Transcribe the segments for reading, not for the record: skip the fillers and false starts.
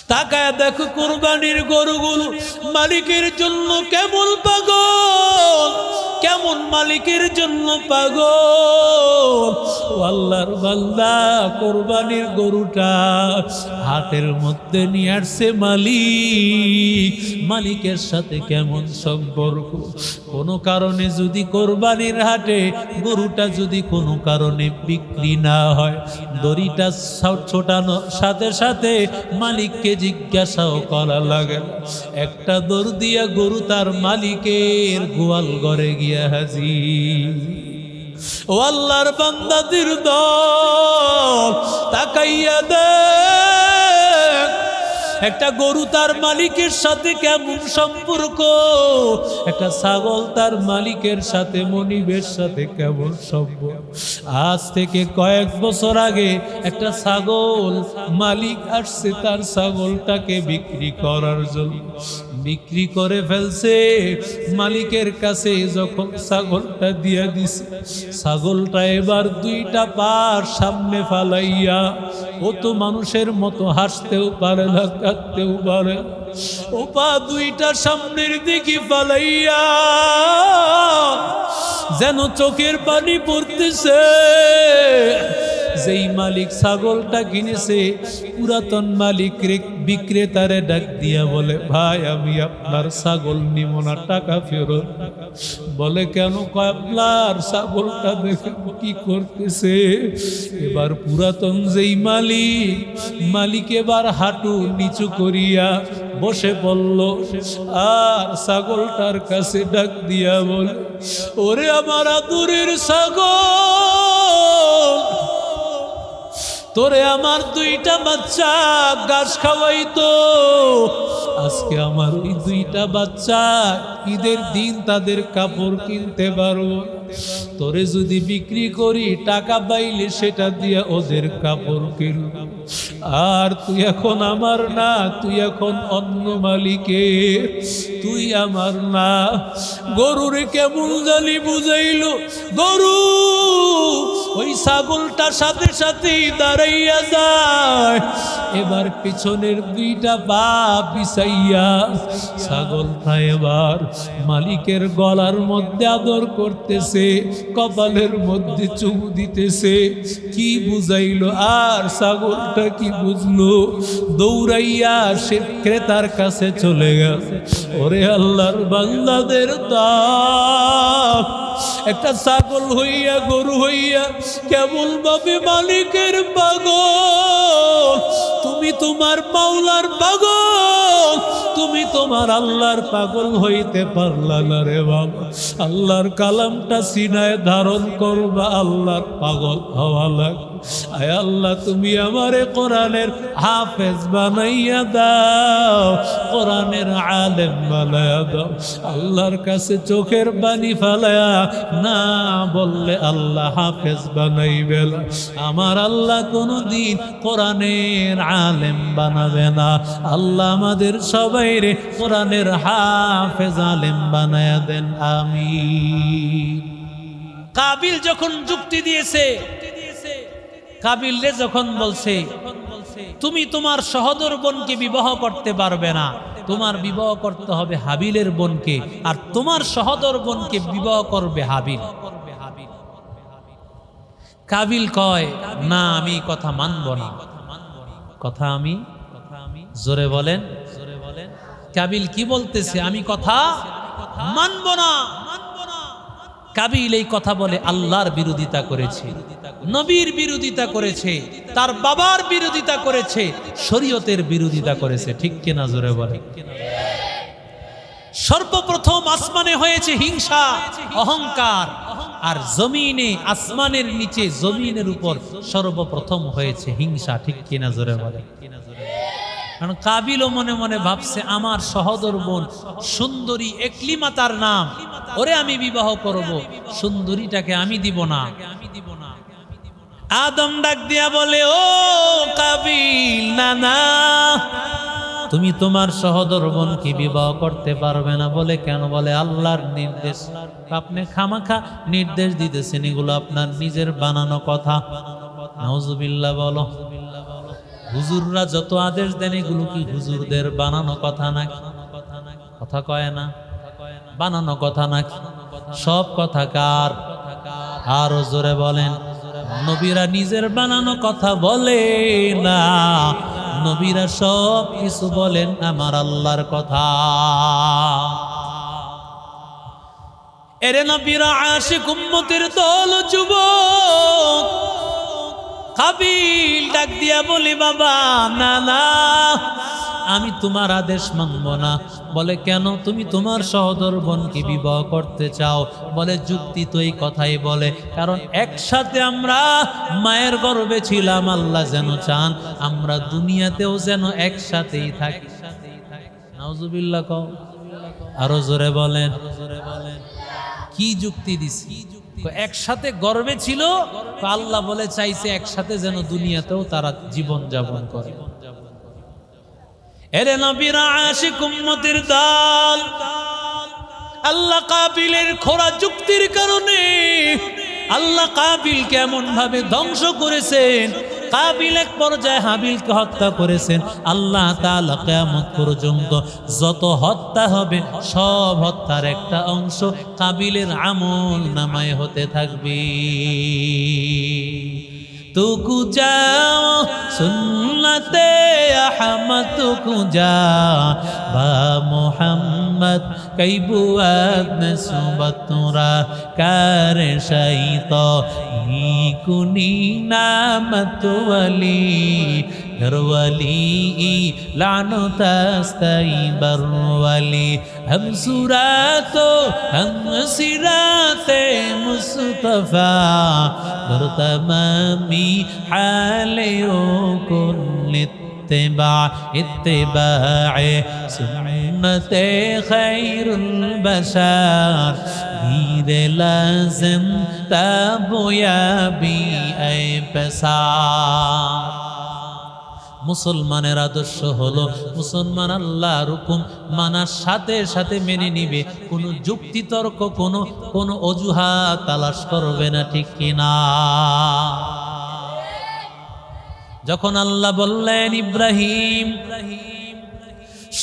তাকায় দেখো কুরবানির গরুগুলো মালিকের জন্য কেমন পাগল, কেমন মালিকের জন্য পাগল। ও আল্লাহর বান্দা, কুরবানির গরুটা হাটের মধ্যে নিয়ে আসছে মালিক, মালিকের সাথে কেমন সম্পর্ক। কোনো কারণে যদি কোরবানির হাটে গরুটা যদি কোনো কারণে বিক্রি না হয়, দড়িটা ছোটানোর সাথে সাথে মালিককে জিজ্ঞাসাও করা লাগে, একটা দড়ি দিয়া গরু তার মালিকের গোয়াল ঘরে গিয়া হাজির। ও আল্লাহর বান্দাদের দল, তাকাইয়া দেখ একটা গরু তার মালিকের সাথে কেমন সম্পর্ক, একটা ছাগল তার মালিকের সাথে মনিবের সাথে কেমন সম্পর্ক। আজ থেকে কয়েক বছর আগে একটা ছাগল মালিক আসছে তার ছাগলটাকে বিক্রি করার জন্য, বিক্রি করে ফেলছে। মালিকের কাছে যখন ছাগলটা দিয়া দিছে, ছাগলটা এবার দুইটা পা সামনে ফালাইয়া, ও তো মানুষের মতো হাসতেও পারে না, কাঁদতেও পারে, ও পা দুইটা সামনের দিকে ফালাইয়া যেন চোখের পানি পড়তেছে। যেই মালিক ছাগলটা কিনেছে, পুরাতন মালিক বিক্রেতারে ডাক দিয়া বলে, ভাই আমি আপনার ছাগল নিব না, টাকা ফেরত। বলে কেন? আপনার ছাগলটা দেখে কি করতেছে। এবার পুরাতন যেই মালিক এবার হাঁটু নিচু করিয়া বসে পড়ল, আর ছাগলটার কাছে ডাক দিয়া বলে, ওরে আমার আদুরের ছাগল, তোরে আমার দুইটা বাচ্চা ঘাস খাওয়াইতো, আজকে আমার ওই দুইটা বাচ্চা ঈদের দিন তাদের কাপড় কিনতে পারবো, তোরে যদি বিক্রি করি টাকা পাইলে সেটা দিয়া ওদের কাপড় কিনব। আর তুই এখন আমার না, তুই এখন অন্য মালিকের, তুই আমার না। গরুরে কেমন জানি বুঝাইলো, গরু ওই ছাগলটার সাথে সাথেই দাঁড়াইয়া যায়। এবার পিছনের দুইটা পা পিছাইয়া ছাগলটা এবার মালিকের গলার মধ্যে আদর করতেছে, কপালের মধ্যে চুমু দিতেছে। কি বুঝাইলো? আর ছাগলটা কি বুঝলো? দৌড়াইয়া সে ক্রেতার কাছে চলে গেল। ওরে আল্লাহর বান্দাদের দাম, একটা ছাগল হইয়া গরু হইয়া কেমন ভাবে মালিকের পাগল। তুমি তোমার মাওলার পাগল, তুমি তোমার আল্লাহর পাগল হইতে পারলা না রে বাবা। আল্লাহর কালামটা সিনায় ধারণ করবা, আল্লাহর পাগল হওয়া লাগবে। আয় আল্লাহ, তুমি আমারে কোরআনের হাফেজ বানাইয়া দাও, কোরআনের আলেম বানাইয়া দাও। আল্লাহর কাছে চোখের পানি ফালায়া না বললে আল্লাহ হাফেজ বানাইবে না। আমার আল্লাহ কোনদিন কোরআনের আলেম বানাবে না। আল্লাহ আমাদের সবাইরে কোরআনের হাফেজ আলেম বানায়া দেন, আমিন। কাবিল যখন যুক্তি দিয়েছে, কাবিলরে যখন বলছে তুমি তোমার সহোদর বোনকে বিবাহ করতে পারবে না, তোমার বিবাহ করতে হবে হাবিলের বোনকে, আর তোমার সহোদর বোনকে বিবাহ করবে হাবিল। কাবিল কয়, না আমি কথা মানব না। কথা আমি জোরে বলেন, কাবিল কি বলতেছে? আমি কথা মানব না। কাবিল এই কথা বলে আল্লাহর বিরোধিতা করেছে, নবীর বিরোধিতা করেছে, তার বাবার বিরোধিতা করেছে, শরীয়তের বিরোধিতা করেছে। ঠিক কিনা? জোরে বলে। সর্বপ্রথম আসমানে হয়েছে হিংসা, অহংকার, আর জমিনে, আসমানের নিচে জমিনের উপর সর্বপ্রথম হয়েছে হিংসা। ঠিক কিনা? জোরে বলে। কারণ কাবিলও মনে মনে ভাবছে, আমার সহোদর বোন সুন্দরী, একলিমা তার নাম, ওরে আমি বিবাহ করব, সুন্দরীটাকে আমি দিব না। আদম ডাক দিয়া বলে, ও কাবিল, না না, তুমি তোমার সহোদর বোনকে বিবাহ করতে পারবে না। বলে কেন? বলে আল্লাহর নির্দেশ। আপনি খামাখা নির্দেশ দিতেছেন, এগুলো আপনার নিজের বানানো কথা। নাউজুবিল্লাহ বলো। হুজুররা যত আদেশ দেন এগুলো কি হুজুরদের বানানো কথা নাকি? কথা কয় না, বানানো কথা নাকি? সব কথা কার? আরো জোরে বলেন। নবীরা নিজের বানানো কথা বলে না, নবীরা সব কিছু বলেন আমার আল্লাহর কথা। এরে নবীরা আশিক উম্মতের দল যুবক কাবিল ডাক দিয়া বলি, বাবা না না, আমি তোমার আদেশ মানব না। বলে কেন? তুমি তোমার সহোদর বোনকে বিবাহ করতে চাও? বলে যুক্তি তো এই কথাই বলে, কারণ একসাথে আমরা মায়ের গর্ভে ছিলাম, আল্লাহ যেন চান আমরা দুনিয়াতেও যেন একসাথেই থাকি। নাউজুবিল্লাহ কও। আরো জোরে বলেন। কি যুক্তি দিছি? একসাথে গর্ভে ছিল, আল্লাহ বলে চাইছে একসাথে যেন দুনিয়াতেও তারা জীবন যাপন করে। এরে নবীরা আশিক উম্মতের দল, আল্লাহ কাবিলের খোরা যুক্তির কারণে আল্লাহ কাবিল কেমন ভাবে ধ্বংস করেছেন। কাবিল এক পর্যায়ে হাবিলকে হত্যা করেছেন। আল্লাহ তাআলা কিয়ামত পর্যন্ত যত হত্যা হবে সব হত্যার একটা অংশ কাবিলের আমল নামায় হতে থাকবে। तुकु जाओ सुन्नते अहमद तुकु जा बा मोहम्मद कई बुआद में सुबतुरा कार शैतो ही कुनी नामत वली घरवली लानो तस्तई बरवली हम सुरातो हम सिराते मुस्तफा बरतमामी हालियो कुल इत्तिबाए सुन्नते खैरुल बशर धीरे लाजिम तबयाबी ऐ पसार। মুসলমানের আদর্শ হলো মুসলমান আল্লাহর হুকুম মানার সাথে সাথে মেনে নিবে, কোনো যুক্তি তর্ক কোনো অজুহাত তালাশ করবে না, ঠিক কিনা? যখন আল্লাহ বললেন ইব্রাহিম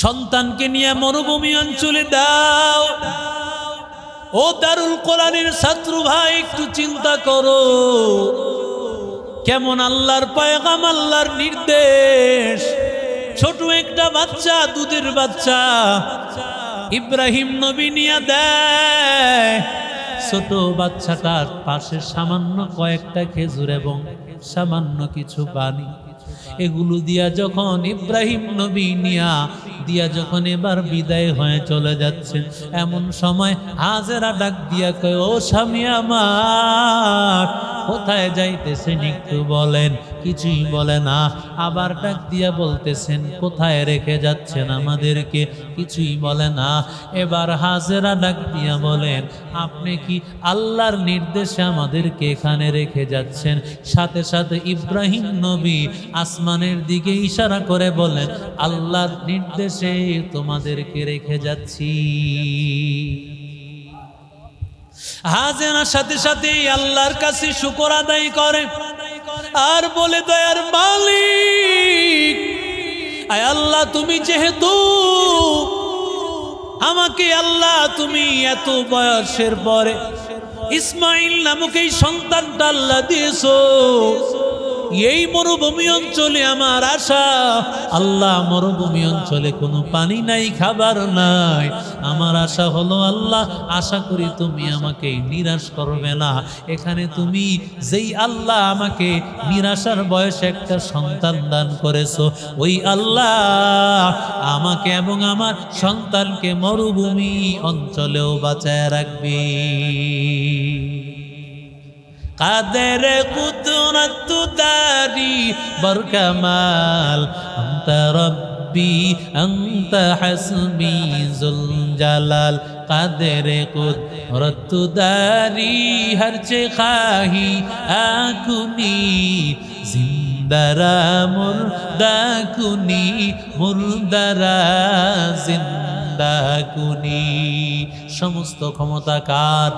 সন্তানকে নিয়ে মরুভূমি অঞ্চলে দাও, ও দারুল কোরআনের ছাত্র ভাই একটু চিন্তা করো কেমন আল্লাহর পয়গাম, আল্লাহর নির্দেশ। ছোট একটা বাচ্চা, দুধের বাচ্চা ইব্রাহিম নবী নিয়ে দেয়। ছোট বাচ্চাটার পাশে সামান্য কয়েকটা খেজুর এবং সামান্য কিছু পানি, এগুলো দিয়া যখন ইব্রাহিম নবী দিয়া যখন এবার বিদায় হয়ে চলে যাচ্ছেন, এমন সময় হাজেরা ডাক দিয়া কয়, ও স্বামী আমার, কোথায় যাইতেছেন একটু বলেন? কিছুই বলে না। আবার ডাক দিয়া বলতেছেন, কোথায় রেখে যাচ্ছেন আমাদেরকে? কিছুই বলে না। এবার হাজেরা ডাক দিয়া বলেন, আপনি কি আল্লাহর নির্দেশে আমাদেরকে এখানে রেখে যাচ্ছেন? সাথে সাথে ইব্রাহিম নবী আসমানের দিকে ইশারা করে বলেন, আল্লাহর নির্দেশে তোমাদেরকে রেখে যাচ্ছি। হাজেরা সাথে সাথে আল্লাহর কাছে শুকর আদায় করে আর বলে, দয়ার মালিক, আয় আল্লাহ, তুমি যেহেতু আমাকে আল্লাহ তুমি এত বয়সের পরে ইসমাইল নামক এই সন্তানটা আল্লাহ দিয়েছো, এই মরুভূমি অঞ্চলে আমার আশা, আল্লাহ মরুভূমি অঞ্চলে কোনো পানি নাই, খাবার নাই, আমার আশা হলো আল্লাহ, আশা করি তুমি আমাকে নিরাশ করবে না। এখানে তুমি যেই আল্লাহ আমাকে নিরাশার বয়সে একটা সন্তান দান করেছো, ওই আল্লাহ আমাকে এবং আমার সন্তানকে মরুভূমি অঞ্চলেও বাঁচায় রাখবে। কাদের কুদরত দারি বরকামাল আনতা রব্বি আনতা হাসবি জুল জালাল। কাদের কুদরত দারি হর চে খাহি আকুনি জিন্দারা মুর্দা কুনি মুর্দারা জিন্দা কুনি। সমস্ত ক্ষমতা কার?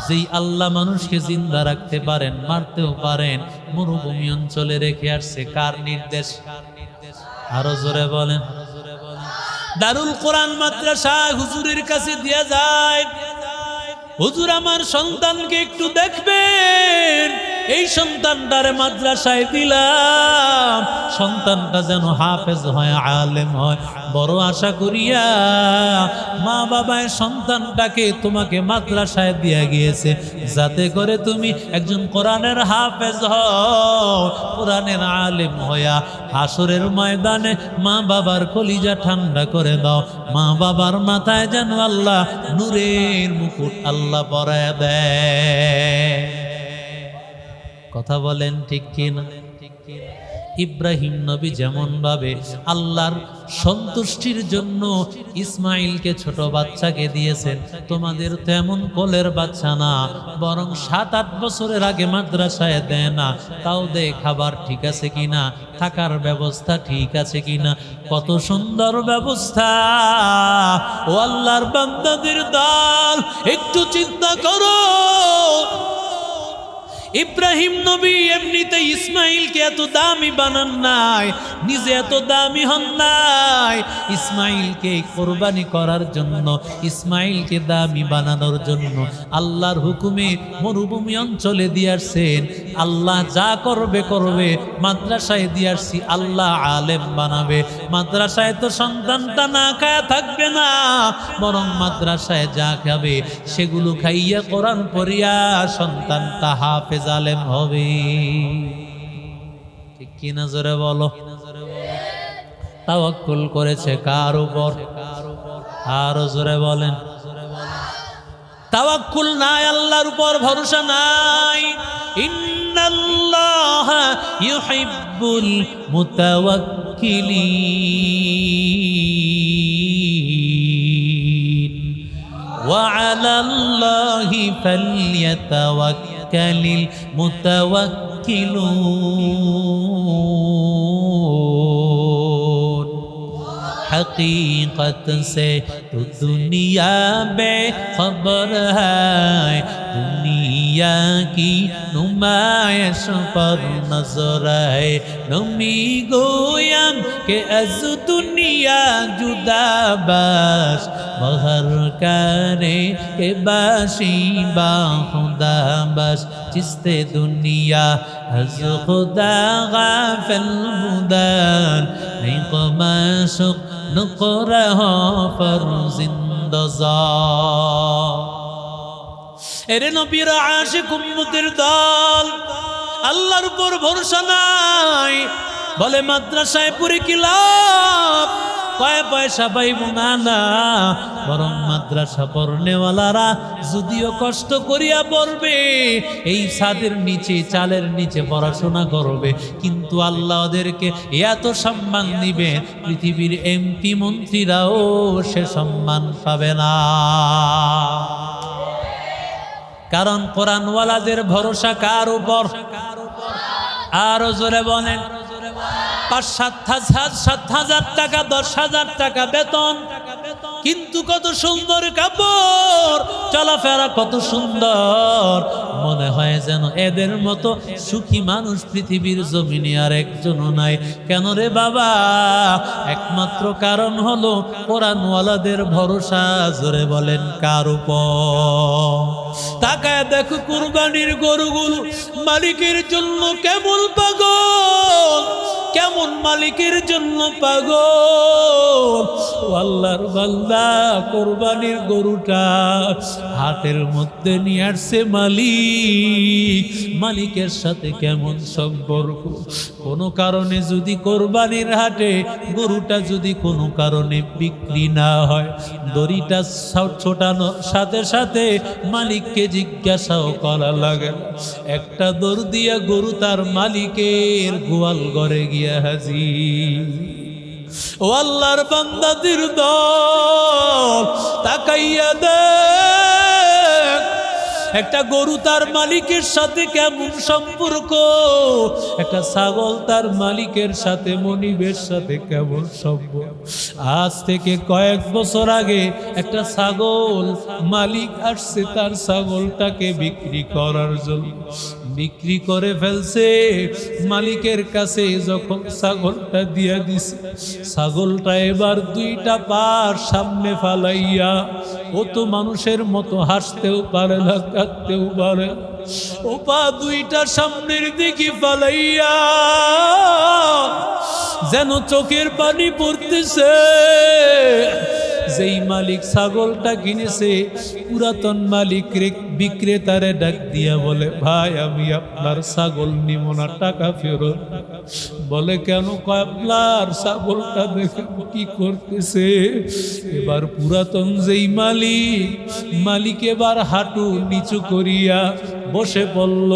যেই আল্লাহ মানুষকে জিন্দা রাখতে পারেন, মারতেও পারেন, মরুভূমি অঞ্চলে রেখে আসছে কার নির্দেশ? আরো জোরে বলেন। দারুল কোরআন মাদ্রাসা হুজুরের কাছে দিয়ে যায়, হুজুর আমার সন্তানকে একটু দেখবেন, এই সন্তানটারে মাদ্রাসায় দিলাম, সন্তানটা যেন হাফেজ হয়, আলেম হয়, বড় আশা করিয়া মা বাবায় সন্তানটাকে তোমাকে মাদ্রাসায় দিয়া গিয়েছে, যাতে করে তুমি একজন কোরআনের হাফেজ হও, কোরআনের আলেম হইয়া হাসরের ময়দানে মা বাবার কলিজা ঠান্ডা করে দাও, মা বাবার মাথায় যেন আল্লাহ নূরের মুকুট আল্লাহ পরায় দেয়। কথা বলেন ঠিক কিনা? ইব্রাহিম নবী যেমন ভাবে আল্লাহর সন্তুষ্টির জন্য ইসমাইলকে ছোট বাচ্চাকে দিয়েছেন, তোমাদের তেমন কোলের বাচ্চা না, বরং 7-8 বছরের আগে মাদ্রাসায় দেয় না, তাও দে খাবার ঠিক আছে কিনা, থাকার ব্যবস্থা ঠিক আছে কিনা, কত সুন্দর ব্যবস্থা। ও আল্লাহর বান্দাদের দল, একটু চিন্তা করো, ইব্রাহিম নবী এমনিতে ইসমাইলকে এত দামি বানান নাই, নিজে এত দামি হন নাই, ইসমাইলকে কোরবানি করার জন্য, ইসমাইলকে দামি বানানোর জন্য আল্লাহর হুকুমে মরুভূমি অঞ্চলে দিয়ে আসছেন। আল্লাহ যা করবে করবে, মাদ্রাসায় দিয়ে আসছি আল্লাহ আলেম বানাবে, মাদ্রাসায় তো সন্তানটা না খায়া থাকবে না, বরং মাদ্রাসায় যা খাবে সেগুলো খাইয়া কোরআন পড়িয়া সন্তানটা হাফেজ আলেম হবে। ঠিক কি না জোরে বলো? তাওয়াক্কুল করেছে কার উপর? আরো জোরে বলেন। তাওয়াক্কুল নাই, আল্লাহর উপর ভরসা নাই। ইন্নাল্লাহা ইউহিব্বুল মুতাওয়াক্কিলিন ওয়া আলাল্লাহি ফালইয়াতাওয়াক্কালিল মুতাওয়াক্কিলুন। हकीकत से तो दुनिया बेखबर है, दुनिया की नुमाइश पर नजर है, नमी गोयम के अज दुनिया जुदा बस, बहर करे के बाशी बा खुदा बस, चिस्ते दुनिया अज खुदा गाफिल बुदान, नहीं कमाशुक नक़रह पर जिंदजा। এরে নবীর আশিক উম্মতের দল, আল্লাহর উপর ভরসা নাই, বলে মাদ্রাসায় পড়ে কি লাভ, কয় পয়সা পাইব না, বরং মাদ্রাসা পড়নেওয়ালারা যদিও কষ্ট করিয়া পড়বে, এই ছাদের নিচে চালের নিচে পড়াশোনা করবে, কিন্তু আল্লাহ ওদেরকে এত সম্মান দিবে, পৃথিবীর এমপি মন্ত্রীরাও সে সম্মান পাবে না। কারণ কোরআনওয়ালাদের ভরসা কার উপর? আরো জোরে বলেন। 5-7 টাকা 10,000 টাকা বেতন, কিন্তু কত সুন্দর কাপড়, চলাফেরা কত সুন্দর, মনে হয় যেন এদের মতো সুখী মানুষ পৃথিবীর জমিনে আর একজনও নাই। কেন রে বাবা? একমাত্র কারণ হলো কোরআনওয়ালাদের ভরসা। জোরে বলেন কার উপর? তাকায় দেখো কুরবানির গরুগুলো মালিকের জন্য কেমন পাগল, কেমন মালিকের জন্য পাগল। আল্লাহর বান্দা, কোরবানির গরুটা হাটের মধ্যে নিয়ে আসছে মালিক, মালিকের সাথে কেমন সম্পর্ক। কোনো কারণে যদি কোরবানির হাটে গরুটা যদি কোনো কারণে বিক্রি না হয়, দড়িটা ছোটানোর সাথে সাথে মালিককে জিজ্ঞাসাও করা লাগে, একটা দড়ি দিয়া গরু তার মালিকের গোয়াল ঘরে গিয়া হাজির। ও আল্লাহর বান্দাদের দল, তাকাইয়া দেখ একটা গরু তার মালিকের সাথে কেমন সম্পর্ক, একটা ছাগল তার মালিকের সাথে মনিবের সাথে কেমন সম্পর্ক। আজ থেকে কয়েক বছর আগে একটা ছাগল মালিক আসছে তার ছাগলটাকে বিক্রি করার জন্য, বিক্রি করে ফেলছে। মালিকের কাছে যখন ছাগলটা দিয়া দিছে, ছাগলটা এবার দুইটা পা সামনে ফালাইয়া, ও তো মানুষের মতো হাসতেও পারে না, কাঁদতেও পারে, ও পা দুইটা সামনের দিকে ফালাইয়া যেন চোখের পানি পড়তেছে। যেই মালিক ছাগলটা কিনেছে, পুরাতন মালিক বিক্রেতারে ডাক দিয়া বলে, ভাই আমি আপনার ছাগল নিব না, টাকা ফেরত। বলে কেন? আপনার ছাগলটা দেখে কি করতেছে। এবার পুরাতন যেই মালিক এবার হাঁটু নিচু করিয়া বসে পড়ল,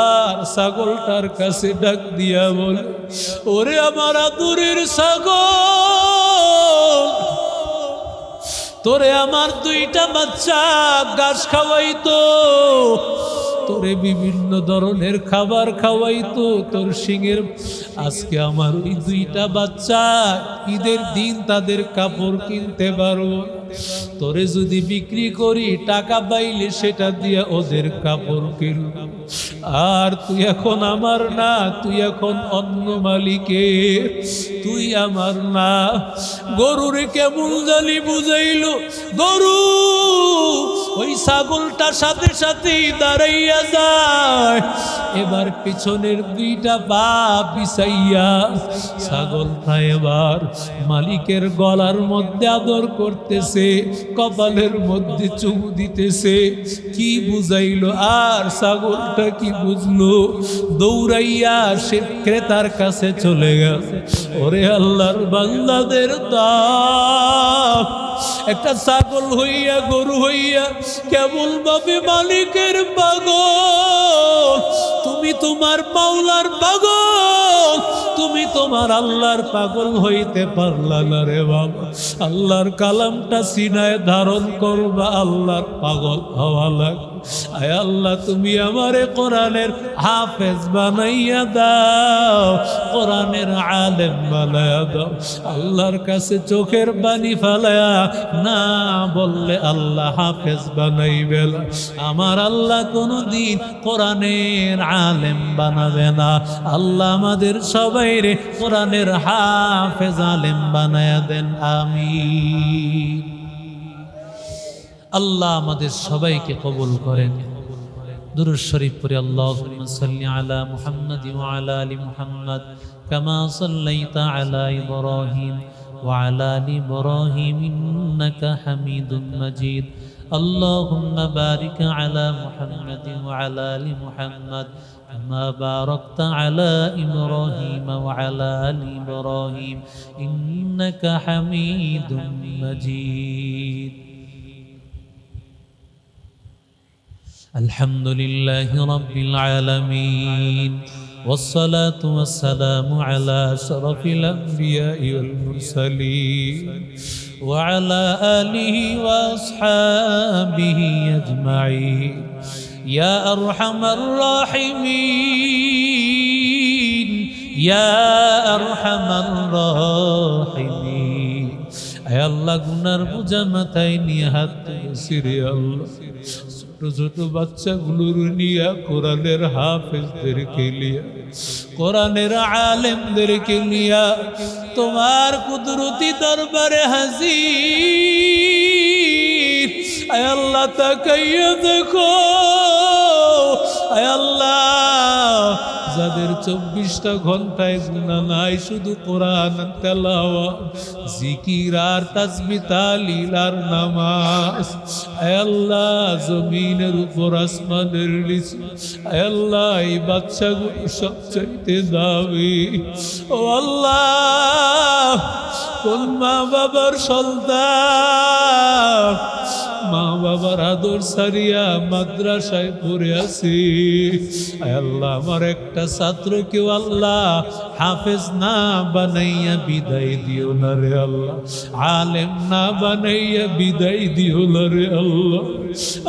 আর ছাগলটার কাছে ডাক দিয়া বলে, ওরে আমার আদুরের ছাগল, তোরে আমার দুইটা বাচ্চা ঘাস খাওয়াইতো, তোরে বিভিন্ন ধরনের খাবার খাওয়াইতো, তোর সিংহের। আজকে আমার ওই দুইটা বাচ্চা ঈদের দিন তাদের কাপড় কিনতে পারবো, তোরে যদি বিক্রি করি টাকা পাইলে সেটা দিয়ে ওদের কাপড় কিনব। আর তুই এখন আমার না, তুই এখন অন্য মালিকের, তুই আমার না। গরুরে কেমন জানি বুঝাইলো, গরু ওই ছাগলটার সাথে সাথেই দাঁড়াইয়া যায়। এবার পিছনের দুইটা পা পিছাইয়া ছাগলটা এবার মালিকের গলার মধ্যে আদর করতেছে, কপালের মধ্যে চুমু দিতেছে। কি বুঝাইলো? আর ছাগলটা কি বুঝলো? দৌড়াইয়া সে ক্রেতার কাছে চলে গেল। ওরে আল্লাহর বান্দাদের দাম, একটা ছাগল হইয়া গরু হইয়া কেবল ভাবে মালিকের পাগল। তুমি তোমার মাওলার পাগল, তুমি তোমার আল্লাহর পাগল হইতে পারলা না রে বাবা। আল্লাহর কালামটা সিনায় ধারণ করবা, আল্লাহর পাগল হওয়া লাগবে। আয় আল্লাহ, তুমি আমারে কোরআনের হাফেজ বানাইয়া দাও, কোরআনের আলেম বানাইয়া দাও। আল্লাহর কাছে চোখের পানি ফালায়া না বললে আল্লাহ হাফেজ বানাইবে না। আমার আল্লাহ কোনদিন কোরআনের আলেম বানাবে না। আল্লাহ আমাদের সবাইরে কোরআনের হাফেজ আলেম বানায়া দেন, আমিন। আল্লাহ আমাদের সবাইকে কবুল করেন। দুরূদ শরীফ পড়ে আল্লাহুম্মা সাল্লি আলা মুহাম্মাদ ওয়া আলা আলি মুহাম্মাদ কামা সাল্লাইতা আলা ইব্রাহিম ওয়া আলা আলি ইব্রাহিম ইন্নাকা হামিদুম মাজিদ। আল্লাহুম্মা বারিক আলা মুহাম্মাদ ওয়া আলা আলি মুহাম্মাদ কামা বারাকতা আলা ইব্রাহিম ওয়া আলা আলি ইব্রাহিম ইন্নাকা হামিদুম মাজিদ। الحمد لله رب العالمين، والصلاة والسلام على أشرف الأنبياء والمرسلين وعلى آله وأصحابه أجمعين يا أرحم الراحمين يا أرحم الراحمين। أي الله গুনার বোঝা মাথায় নিয়ে হাত তুলেছি রে আল্লাহ। ছোট ছোট বাচ্চাগুলোর নিয়ে কোরআনের হাফেজদেরকে নিয়ে, কোরআনের আলেমদেরকে নিয়ে তোমার কুদরতি দরবারে হাজির। আয় আল্লাহ তাকাইয়া দেখো, আয় আল্লাহ যাদের 24টা ঘন্টায় গুনাহ নাই, শুধু কোরআন তেলাওয়াত, জিকির আর তাসবিহ তাহলিল আর নামাজ। আয় আল্লাহ জমিনের উপর আসমানের নিচে, আয় আল্লাহ এই বাচ্চাগুলো সবচাইতে দামি। ও আল্লাহ, কোন মা বাবার সন্তান মা বাবার আদর সারিয়া মাদ্রাসায় পড়ে আছি। আয় আল্লাহ, আমার একটা ছাত্রকেও আল্লাহ হাফেজ না বানাইয়া বিদায় দিও না রে আল্লাহ, আলেম না বানাইয়া বিদায় দিও না রে আল্লাহ।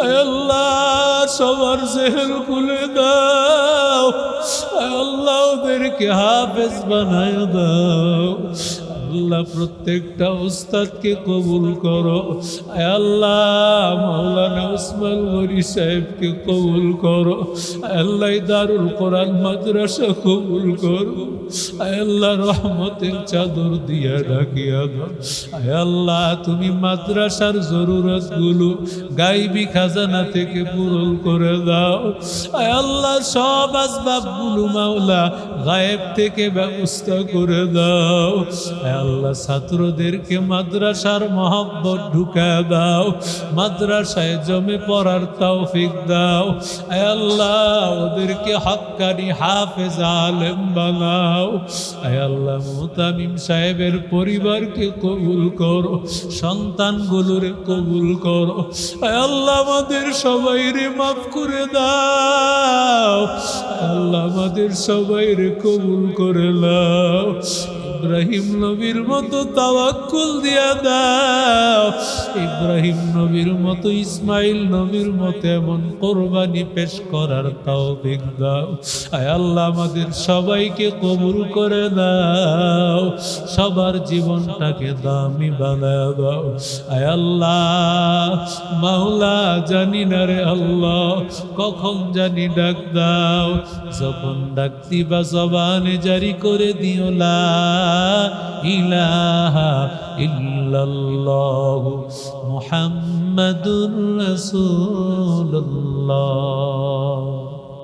আয় আল্লাহ, সবার জেহেল খুলে দাও। আয় আল্লাহ, ওদেরকে হাফেজ বানায় দাও। আল্লাহ, প্রত্যেকটা উস্তাদকে কবুল করো। আয় আল্লাহ, মাওলানা উসমান গনি সাহেবকে কবুল করো। আয় আল্লাহ, দারুল কোরআন মাদ্রাসা কবুল করো। আয় আল্লাহ, রহমতের চাদর দিয়া ঢাকিয়া দাও। আয় আল্লাহ, তুমি মাদ্রাসার জরুরত গুলো গাইবি খাজানা থেকে পূরণ করে দাও। আয় আল্লাহ, সব আসবাব গুলো মাওলা গায়েব থেকে ব্যবস্থা করে দাও। আয় আল্লাহ, ছাত্রদেরকে মাদ্রাসার মহব্বত ঢুকা দাও, মাদ্রাসায় জমে পড়ার তৌফিক দাও। আয় আল্লাহ, ওদেরকে হক্কানি হাফেজ আলেম বানাও। আয় আল্লাহ, মুতামিম সাহেবের পরিবারকে কবুল করো, সন্তানগুলোরে কবুল করো। আয় আল্লাহ, আমাদের সবাইরে মাফ করে দাও। আল্লাহ, আমাদের সবাইরে কবুল করে নাও। ইব্রাহিম নবীর মতো তাওয়াক্কুল দিয়া দাও, ইব্রাহিম নবীর মতো ইসমাইল নবীর মতো এমন কোরবানি পেশ করার তৌফিক দাও। আয় আল্লাহ, আমাদের সবাইকে কবুল করে দাও, সবার জীবনটাকে দামি বানায় দাও। আয় আল্লাহ, মাওলা, জানি না রে আল্লাহ কখন জানি ডাক দাও, যখন ডাক দিবা জবানে জারি করে দিও লা ইলাহা ইল্লাল্লাহু মুহাম্মাদুর রাসূলুল্লাহ।